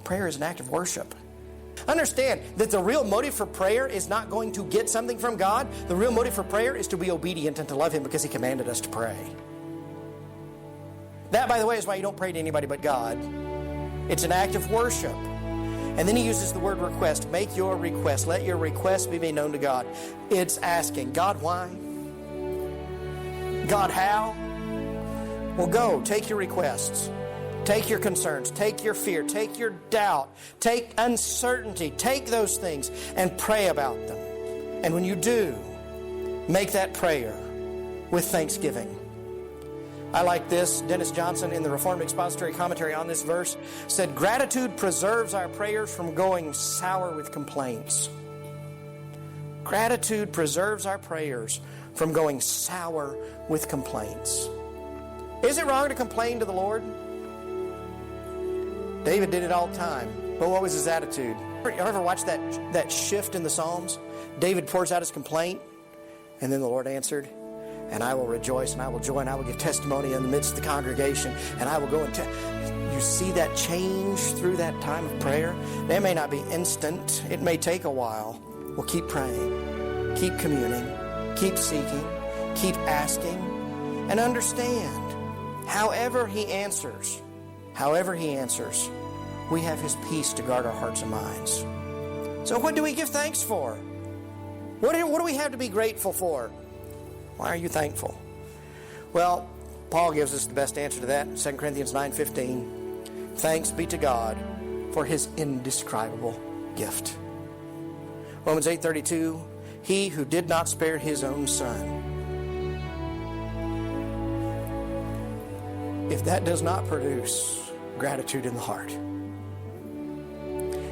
Prayer is an act of worship. Understand that the real motive for prayer is not going to get something from God. The real motive for prayer is to be obedient and to love Him because He commanded us to pray. That, by the way, is why you don't pray to anybody but God. It's an act of worship. And then He uses the word request. Make your request. Let your request be made known to God. It's asking, God, why? God, how? Well, go. Take your requests. Take your concerns. Take your fear. Take your doubt. Take uncertainty. Take those things and pray about them. And when you do, make that prayer with thanksgiving. I like this. Dennis Johnson in the Reformed Expository Commentary on this verse said, gratitude preserves our prayers from going sour with complaints. Gratitude preserves our prayers from going sour with complaints. Is it wrong to complain to the Lord? David did it all the time. But what was his attitude? You ever watch that shift in the Psalms? David pours out his complaint, and then the Lord answered, and I will rejoice, and I will joy, and I will give testimony in the midst of the congregation, and I will go and you see that change through that time of prayer? It may not be instant. It may take a while. Well, keep praying. Keep communing. Keep seeking. Keep asking. And understand, however He answers, we have His peace to guard our hearts and minds. So what do we give thanks for? What do we have to be grateful for? Why are you thankful? Well, Paul gives us the best answer to that. 2 Corinthians 9:15. Thanks be to God for His indescribable gift. Romans 8:32. He who did not spare His own Son. If that does not produce gratitude in the heart.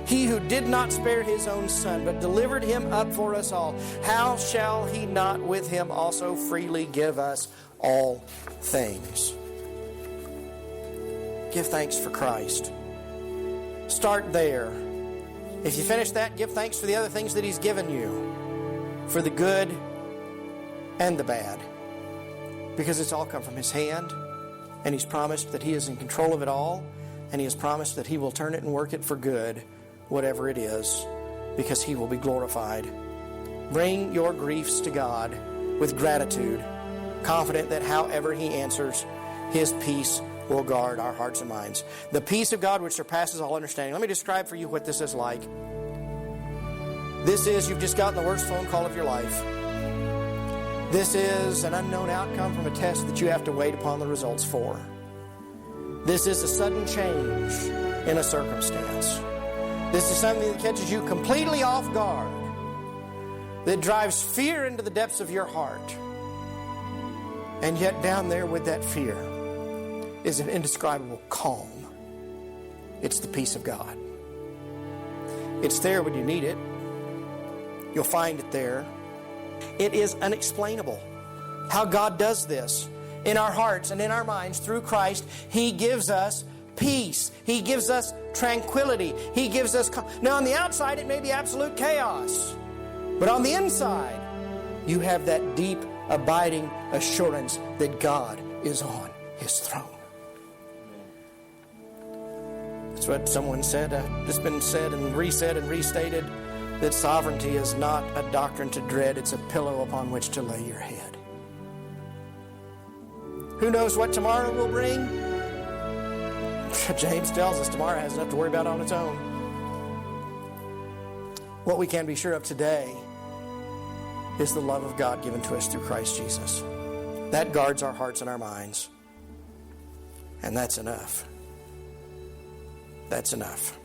He who did not spare His own Son, but delivered Him up for us all, how shall He not with Him also freely give us all things? Give thanks for Christ. Start there. If you finish that, give thanks for the other things that He's given you, for the good and the bad, because it's all come from His hand. And He's promised that He is in control of it all. And He has promised that He will turn it and work it for good, whatever it is, because He will be glorified. Bring your griefs to God with gratitude, confident that however He answers, His peace will guard our hearts and minds. The peace of God which surpasses all understanding. Let me describe for you what this is like. This is, you've just gotten the worst phone call of your life. This is an unknown outcome from a test that you have to wait upon the results for. This is a sudden change in a circumstance. This is something that catches you completely off guard, that drives fear into the depths of your heart. And yet down there with that fear is an indescribable calm. It's the peace of God. It's there when you need it. You'll find it there. It is unexplainable how God does this in our hearts and in our minds through Christ. He gives us peace. He gives us tranquility. He gives us... Now on the outside it may be absolute chaos, but on the inside you have that deep, abiding assurance that God is on His throne. That's what someone said. It's been said and resaid and restated, that sovereignty is not a doctrine to dread, it's a pillow upon which to lay your head. Who knows what tomorrow will bring? James tells us tomorrow has enough to worry about on its own. What we can be sure of today is the love of God given to us through Christ Jesus. That guards our hearts and our minds. And that's enough. That's enough.